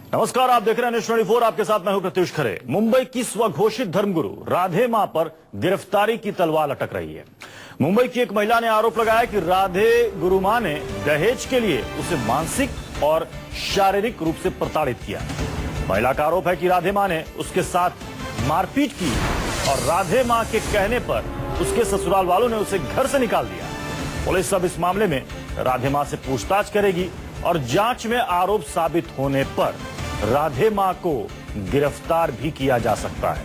नमस्कार, आप देख रहे हैं न्यूज़ 24। आपके साथ मैं हूं प्रत्युष खरे। मुंबई की स्वघोषित धर्मगुरु राधे मां पर गिरफ्तारी की तलवार लटक रही है। मुंबई की एक महिला ने आरोप लगाया कि राधे गुरु मां ने दहेज के लिए उसे मानसिक और शारीरिक रूप से प्रताड़ित किया। महिला का आरोप है कि राधे मां ने उसके साथ मारपीट की और राधे मां के कहने पर उसके ससुराल वालों ने उसे घर से निकाल दिया। पुलिस अब इस मामले में राधे मां से पूछताछ करेगी और जांच में आरोप साबित होने पर राधे मां को गिरफ्तार भी किया जा सकता है।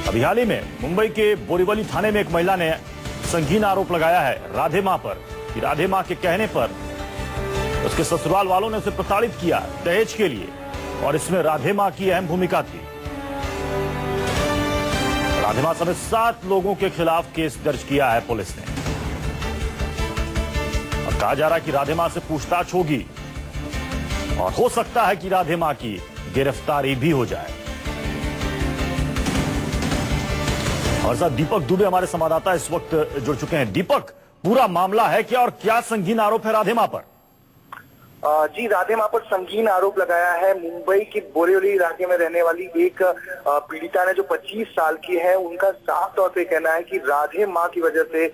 अभी हाल ही में मुंबई के बोरीवली थाने में एक महिला ने संगीन आरोप लगाया है राधे मां पर कि राधे मां के कहने पर उसके ससुराल वालों ने उसे प्रताड़ित किया दहेज के लिए और इसमें राधे मां की अहम भूमिका थी। राधे मां समेत 7 लोगों के खिलाफ केस दर्ज किया है पुलिस ने और कहा जा रहा है कि राधे मां से पूछताछ होगी और हो सकता है कि राधे मां की गिरफ्तारी भी हो जाए। और साथ दीपक दुबे हमारे संवाददाता इस वक्त जुड़ चुके हैं। दीपक, पूरा मामला है क्या और क्या संगीन आरोप है राधे मां पर? जी, राधे मां पर संगीन आरोप लगाया है। मुंबई के बोरीवली इलाके में रहने वाली एक पीड़िता ने जो 25 साल की है, उनका साफ तौर पे कहना है कि राधे मां की वजह से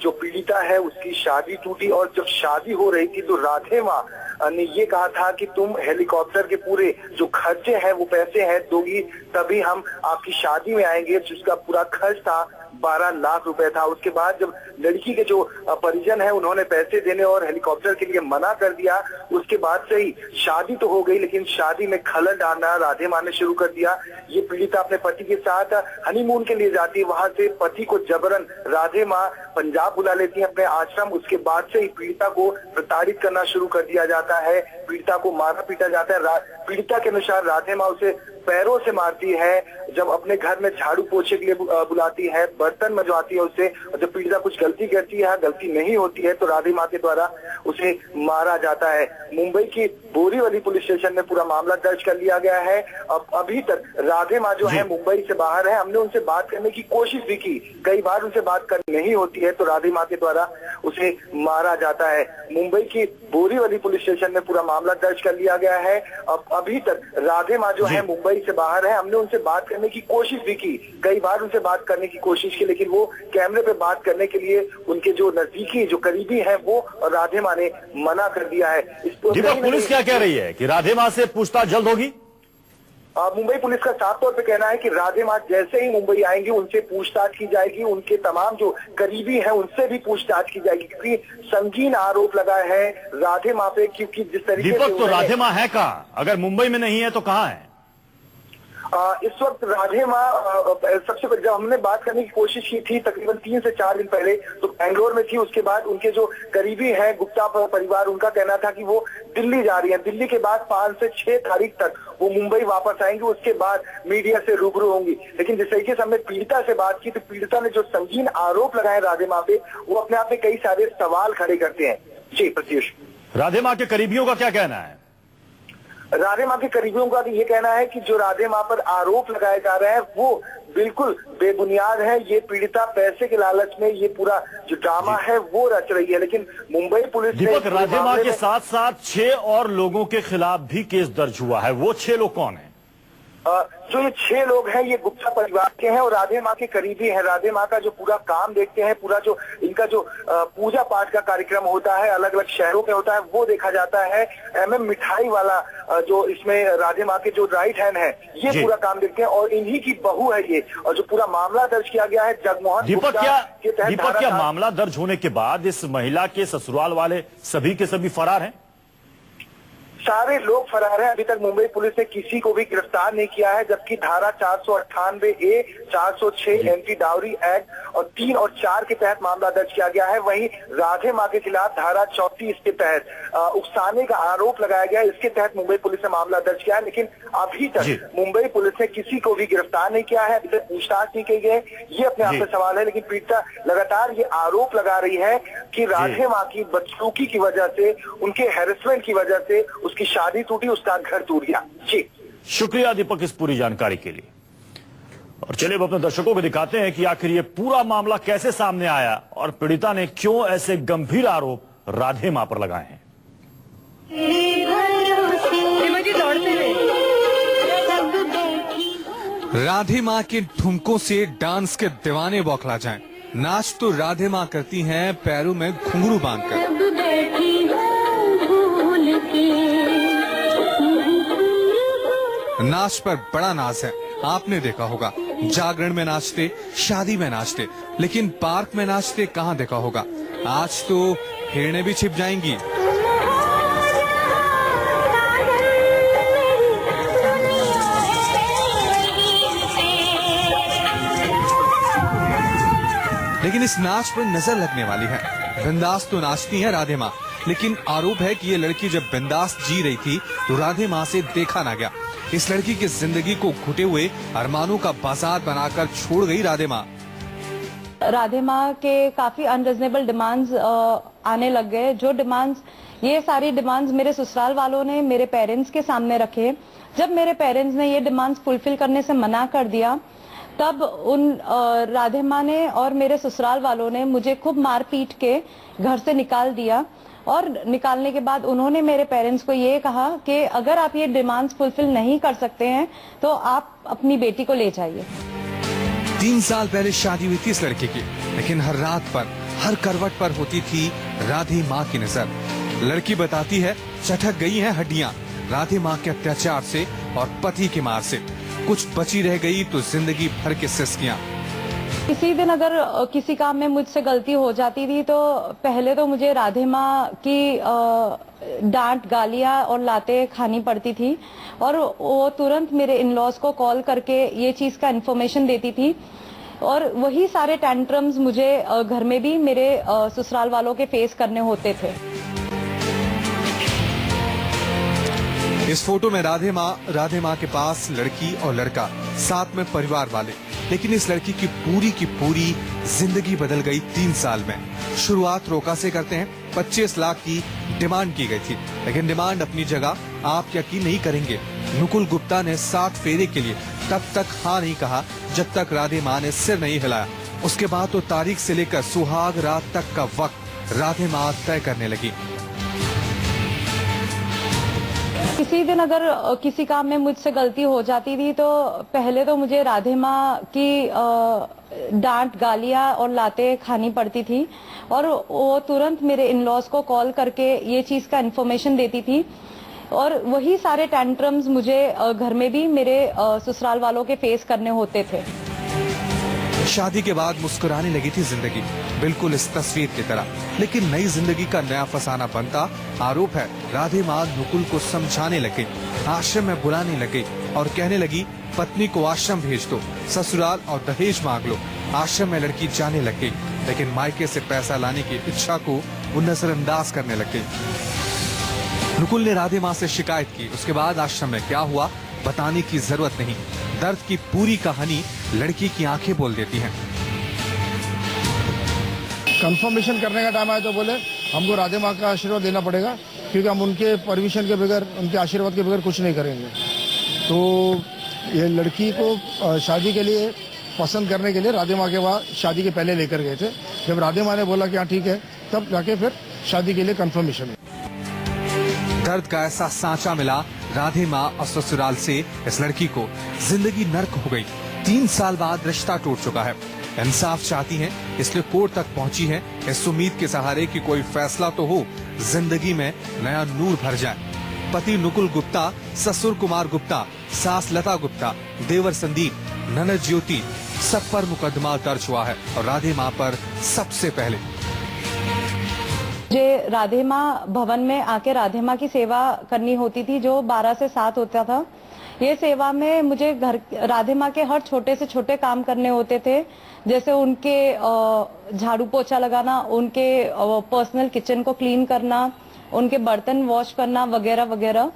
जो पीड़िता है उसकी शादी टूटी और जब शादी हो रही थी तो राधे मां ने ये कहा था कि तुम हेलीकॉप्टर के पूरे जो खर्चे हैं वो पैसे हैं दोगी तभी हम आपकी शादी में आएंगे, जिसका पूरा खर्च था 12 लाख रुपए था। उसके बाद जब लड़की के जो परिजन है उन्होंने पैसे देने और हेलीकॉप्टर के लिए मना कर दिया, उसके बाद से ही शादी तो हो गई लेकिन शादी में खलल डालना राधे मां ने शुरू कर दिया। ये पीड़िता अपने पति के साथ हनीमून के लिए जाती है, वहां से पति को जबरन राधे मां पंजाब बुला लेती है अपने आश्रम। उसके बाद से ही पीड़िता को प्रताड़ित करना शुरू कर दिया जाता है, पीड़िता को मारा पीटा जाता है। पीड़िता के अनुसार राधे मां उसे पैरों से मारती है, जब अपने घर में झाड़ू पोछे के लिए बुलाती है, बर्तन मजवाती है उसे, और जब पीड़िता कुछ गलती करती है, गलती नहीं होती है तो राधे मां के द्वारा उसे मारा जाता है। मुंबई की बोरीवली पुलिस स्टेशन में पूरा मामला दर्ज कर लिया गया है। अब अभी तक राधे मां जो है मुंबई से बाहर है। हमने उनसे बात करने की कोशिश भी की, कई बार उनसे बात करनी नहीं होती है तो राधे मां के द्वारा उसे मारा जाता है। मुंबई की बोरीवली पुलिस स्टेशन में पूरा मामला दर्ज कर लिया गया है। अब अभी तक राधे मां जो है मुंबई से बाहर है। हमने उनसे बात करने की कोशिश भी की, कई बार उनसे बात करने की कोशिश की, लेकिन वो कैमरे पे बात करने के लिए उनके जो नजदीकी जो करीबी हैं वो राधे मां ने मना कर दिया है। दीपक, पुलिस क्या कह रही है कि राधे मां से पूछताछ जल्द होगी? मुंबई पुलिस का साफ तौर पे कहना है कि राधे मां जैसे ही मुंबई आएंगी उनसे पूछताछ की जाएगी, उनके तमाम जो करीबी हैं उनसे भी पूछताछ की जाएगी, क्योंकि संगीन आरोप लगा है राधे मां पे। क्योंकि जिस तरीके दीपक, तो राधे मां है कहाँ? अगर मुंबई में नहीं है तो कहाँ है? इस वक्त राधे मां सबसे पहले जब हमने बात करने की कोशिश की थी तकरीबन 3 से 4 दिन पहले तो बेंगलोर में थी। उसके बाद उनके जो करीबी हैं गुप्ता परिवार, उनका कहना था कि वो दिल्ली जा रही हैं। दिल्ली के बाद 5 से 6 तारीख तक वो मुंबई वापस आएंगी, उसके बाद मीडिया से रूबरू होंगी। लेकिन जिस तरीके से हमने पीड़िता से बात की तो पीड़िता ने जो संगीन आरोप लगाए राधे मां पे, वो अपने आप में कई सारे सवाल खड़े करते हैं। जी प्रत्युष, राधे मां के करीबियों का क्या कहना है? राधे मां के करीबियों का ये कहना है कि जो राधे मां पर आरोप लगाए जा रहे हैं वो बिल्कुल बेबुनियाद है। ये पीड़िता पैसे के लालच में ये पूरा जो ड्रामा है वो रच रही है। लेकिन मुंबई पुलिस दीपक, राधे मां के साथ साथ 6 और लोगों के खिलाफ भी केस दर्ज हुआ है। वो 6 लोग कौन है? जो ये 6 लोग हैं ये गुप्ता परिवार के हैं और राधे मां के करीबी हैं। राधे मां का जो पूरा काम देखते हैं, पूरा जो इनका जो पूजा पाठ का कार्यक्रम होता है अलग अलग शहरों में होता है वो देखा जाता है। MM मिठाई वाला जो इसमें राधे मां के जो राइट हैंड है ये पूरा काम देखते हैं और इन्हीं की बहू है ये। और जो पूरा मामला दर्ज किया गया है जगमोहन दीपक, क्या मामला दर्ज होने के बाद इस महिला के ससुराल वाले सभी के सभी फरार हैं? सारे लोग फरार हैं। अभी तक मुंबई पुलिस ने किसी को भी गिरफ्तार नहीं किया है, जबकि धारा 498A, 406 एंटी डाउरी एक्ट और 3 और 4 के तहत मामला दर्ज किया गया है। वहीं राधे मां के खिलाफ धारा 34 के तहत उकसाने का आरोप लगाया गया है, इसके तहत मुंबई पुलिस ने मामला दर्ज किया है। लेकिन अभी तक मुंबई पुलिस ने किसी को भी गिरफ्तार नहीं किया है, अभी तक पूछताछ नहीं की गई। ये अपने आप में सवाल है। लेकिन पीड़िता लगातार ये आरोप लगा रही है कि राधे मां की बदसलूकी की वजह से, उनके हैरेसमेंट की वजह से उसकी शादी टूटी, उसका घर टूट गया। जी शुक्रिया दीपक इस पूरी जानकारी के लिए। और चलिए अब अपने दर्शकों को दिखाते हैं कि आखिर ये पूरा मामला कैसे सामने आया और पीड़िता ने क्यों ऐसे गंभीर आरोप राधे मां पर लगाए हैं। राधे माँ के ठुमकों से डांस के दीवाने बौखला जाएं। नाच तो राधे माँ करती हैं पैरों में घुंघरू बांधकर। नाच पर बड़ा नाज है, आपने देखा होगा। जागरण में नाचते, शादी में नाचते, लेकिन पार्क में नाचते कहाँ देखा होगा। आज तो हिरणे भी छिप जाएंगी। लेकिन इस नाच पर नजर लगने वाली है। बिंदास तो नाचती है राधे माँ, लेकिन आरोप है कि ये लड़की जब बिंदास जी रही थी तो राधे माँ से देखा ना गया। इस लड़की की जिंदगी को घुटे हुए अरमानों का बाजार बनाकर छोड़ गई राधे माँ। राधे माँ के काफी अनरिजनेबल डिमांड्स आने लग गए। जो डिमांड्स, ये सारी डिमांड्स मेरे ससुराल वालों ने मेरे पेरेंट्स के सामने रखे। जब मेरे पेरेंट्स ने ये डिमांड्स फुलफिल करने से मना कर दिया, तब उन राधे माँ ने और मेरे ससुराल वालों ने मुझे खूब मार पीट के घर से निकाल दिया। और निकालने के बाद उन्होंने मेरे पेरेंट्स को ये कहा कि अगर आप ये डिमांड्स फुलफिल नहीं कर सकते हैं तो आप अपनी बेटी को ले जाइए। 3 साल पहले शादी हुई थी इस लड़के की, लेकिन हर रात पर, हर करवट पर होती थी राधे माँ की नजर। लड़की बताती है चटक गई हैं हड्डियां राधे माँ के अत्याचार से और पति की मार से। कुछ बची रह गई तो जिंदगी भर के सिसकियां। किसी दिन अगर किसी काम में मुझसे गलती हो जाती थी तो पहले तो मुझे राधे माँ की डांट, गालियां और लातें खानी पड़ती थी, और वो तुरंत मेरे इन लॉज को कॉल करके ये चीज का इन्फॉर्मेशन देती थी। और वही सारे टेंट्रम्स मुझे घर में भी मेरे ससुराल वालों के फेस करने होते थे। इस फोटो में राधे माँ के पास लड़की और लड़का, साथ में परिवार वाले। लेकिन इस लड़की की पूरी जिंदगी बदल गई 3 साल में। शुरुआत रोका से करते हैं। 25 लाख की डिमांड की गई थी, लेकिन डिमांड अपनी जगह। आप यकीन नहीं करेंगे, नुकुल गुप्ता ने 7 फेरे के लिए तब तक हाँ नहीं कहा जब तक राधे माँ ने सिर नहीं हिलाया। उसके बाद तो तारीख से लेकर सुहाग रात तक का वक्त राधे माँ तय करने लगी। किसी दिन अगर किसी काम में मुझसे गलती हो जाती थी तो पहले तो मुझे राधे माँ की डांट, गालियां और लातें खानी पड़ती थी, और वो तुरंत मेरे इन लॉज को कॉल करके ये चीज का इन्फॉर्मेशन देती थी। और वही सारे टेंट्रम्स मुझे घर में भी मेरे ससुराल वालों के फेस करने होते थे। शादी के बाद मुस्कुराने लगी थी जिंदगी, बिल्कुल इस तस्वीर की तरह। लेकिन नई जिंदगी का नया फसाना बनता। आरोप है राधे माँ नुकुल को समझाने लग गई, आश्रम में बुलाने लग गई और कहने लगी पत्नी को आश्रम भेज दो, ससुराल और दहेज मांग लो। आश्रम में लड़की जाने लग गई, लेकिन मायके से पैसा लाने की इच्छा को वो नजरअंदाज करने लग गई। नुकुल ने राधे माँ से शिकायत की। उसके बाद आश्रम में क्या हुआ बताने की जरूरत नहीं। दर्द की पूरी कहानी लड़की की आंखें बोल देती हैं। कंफर्मेशन करने का टाइम आया तो बोले हमको राधे माँ का आशीर्वाद देना पड़ेगा, क्योंकि हम उनके परमिशन के बगैर, उनके आशीर्वाद के बगैर कुछ नहीं करेंगे। तो ये लड़की को शादी के लिए पसंद करने के लिए राधे माँ के वहाँ शादी के पहले लेकर गए थे। जब राधे माँ ने बोला कि हाँ ठीक है, तब जाके फिर शादी के लिए कंफर्मेशन। दर्द का ऐसा सांचा मिला राधे माँ और ससुराल से इस लड़की को। जिंदगी नर्क हो गई। 3 साल बाद रिश्ता टूट चुका है। इंसाफ चाहती हैं, इसलिए कोर्ट तक पहुंची है, इस उम्मीद के सहारे कि कोई फैसला तो हो, जिंदगी में नया नूर भर जाए। पति नुकुल गुप्ता, ससुर कुमार गुप्ता, सास लता गुप्ता, देवर संदीप, ननद ज्योति, सब पर मुकदमा दर्ज हुआ है और राधे माँ पर सबसे पहले। मुझे राधे माँ भवन में आके राधे माँ की सेवा करनी होती थी, जो 12 से 7 होता था। ये सेवा में मुझे राधे माँ के हर छोटे से छोटे काम करने होते थे, जैसे उनके झाड़ू पोछा लगाना, उनके पर्सनल किचन को क्लीन करना, उनके बर्तन वॉश करना वगैरह वगैरह।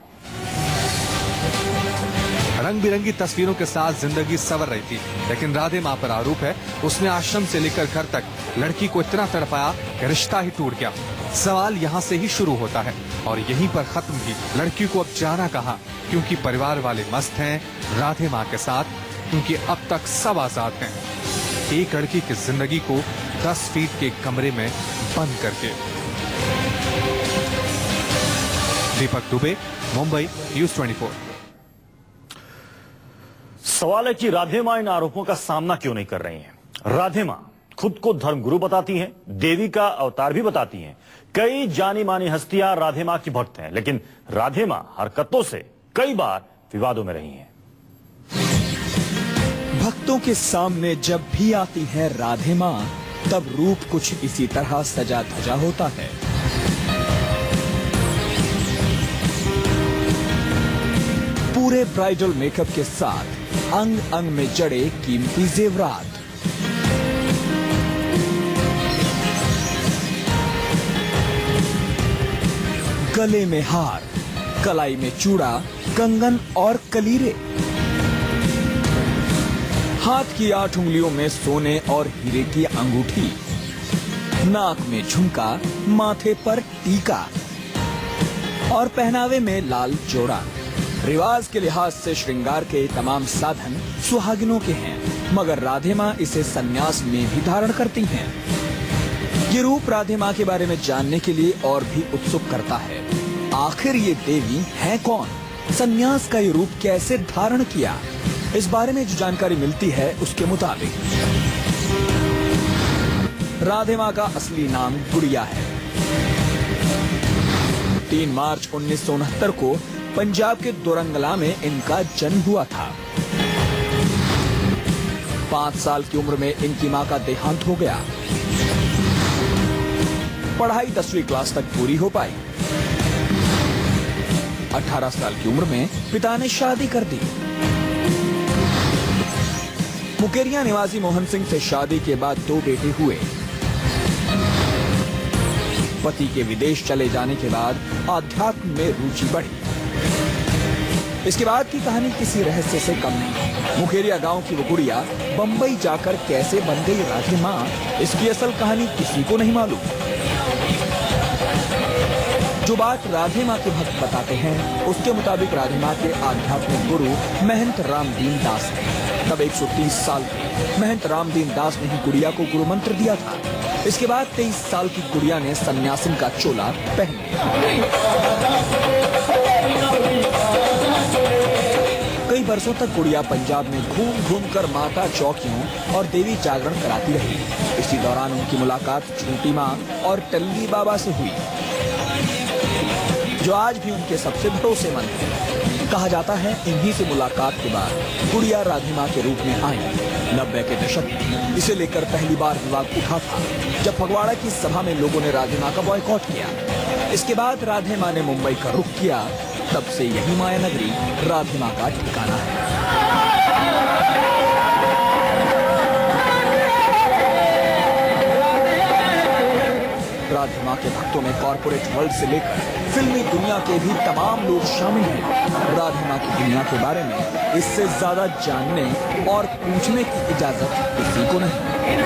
रंग बिरंगी तस्वीरों के साथ जिंदगी संवर रही थी, लेकिन राधे माँ पर आरोप है उसने आश्रम से लेकर घर तक लड़की को इतना तड़पाया कि रिश्ता ही टूट गया। सवाल यहाँ से ही शुरू होता है और यहीं पर खत्म भी। लड़की को अब जाना कहाँ, क्योंकि परिवार वाले मस्त हैं राधे माँ के साथ, क्योंकि अब तक सब आजाद हैं एक लड़की की जिंदगी को 10 फीट के कमरे में बंद करके। दीपक दुबे, मुंबई, न्यूज़ 24। सवाल है कि राधे मां इन आरोपों का सामना क्यों नहीं कर रही हैं? राधे मां खुद को धर्मगुरु बताती हैं, देवी का अवतार भी बताती हैं। कई जानी मानी हस्तियां राधे मां की भक्त हैं, लेकिन राधे मां हरकतों से कई बार विवादों में रही हैं। भक्तों के सामने जब भी आती है राधे मां, तब रूप कुछ इसी तरह सजा धजा होता है। पूरे ब्राइडल मेकअप के साथ अंग अंग में जड़े कीमती जेवरात, गले में हार, कलाई में चूड़ा, कंगन और कलीरे, हाथ की 8 उंगलियों में सोने और हीरे की अंगूठी, नाक में झुमका, माथे पर टीका और पहनावे में लाल जोड़ा। रिवाज के लिहाज से श्रृंगार के तमाम साधन सुहागिनों के हैं, मगर राधे मां इसे संन्यास में भी धारण करती हैं। ये रूप राधे मां के बारे में जानने के लिए और भी उत्सुक करता है। आखिर ये देवी है कौन? संन्यास का ये रूप कैसे धारण किया? इस बारे में जो जानकारी मिलती है उसके मुताबिक राधे मां का असली नाम गुड़िया है। 3 मार्च 1969 को पंजाब के दोरंगला में इनका जन्म हुआ था। 5 साल की उम्र में इनकी मां का देहांत हो गया। पढ़ाई 10वीं क्लास तक पूरी हो पाई। 18 साल की उम्र में पिता ने शादी कर दी। मुकेरिया निवासी मोहन सिंह से शादी के बाद 2 बेटे हुए। पति के विदेश चले जाने के बाद आध्यात्म में रुचि बढ़ी। इसके बाद की कहानी किसी रहस्य से कम नहीं। मुकेरिया गांव की वो गुड़िया बंबई जाकर कैसे बन गई राधे मां, इसकी असल कहानी किसी को नहीं मालूम। जो बात राधे मां के भक्त बताते हैं, उसके मुताबिक राधे मां के आध्यात्मिक गुरु महंत रामदीन दास हैं। तब 130 साल के महंत रामदीन दास ने ही गुड़िया को गुरु मंत्र दिया था। इसके बाद 23 साल की गुड़िया ने सन्यासिन का चोला पहन लिया। कई बरसों तक गुड़िया पंजाब में घूम घूम कर माता चौकियों और देवी जागरण कराती रही। इसी दौरान उनकी मुलाकात झूठी मां और टल्ली बाबा से हुई, जो आज भी उनके सबसे भरोसेमंद हैं। कहा जाता है इन्हीं से मुलाकात के बाद गुड़िया राधे मां के रूप में आई। 90 के दशक में इसे लेकर पहली बार विवाद उठा था, जब फगवाड़ा की सभा में लोगों ने राधे मां का बॉयकॉट किया। इसके बाद राधे मां ने मुंबई का रुख किया। तब से यही माया नगरी राधे मां का ठिकाना है। राधे मां के भक्तों में कॉर्पोरेट वर्ल्ड से लेकर फिल्मी दुनिया के भी तमाम लोग शामिल हैं। राधे मां की दुनिया के बारे में इससे ज्यादा जानने और पूछने की इजाजत किसी को नहीं।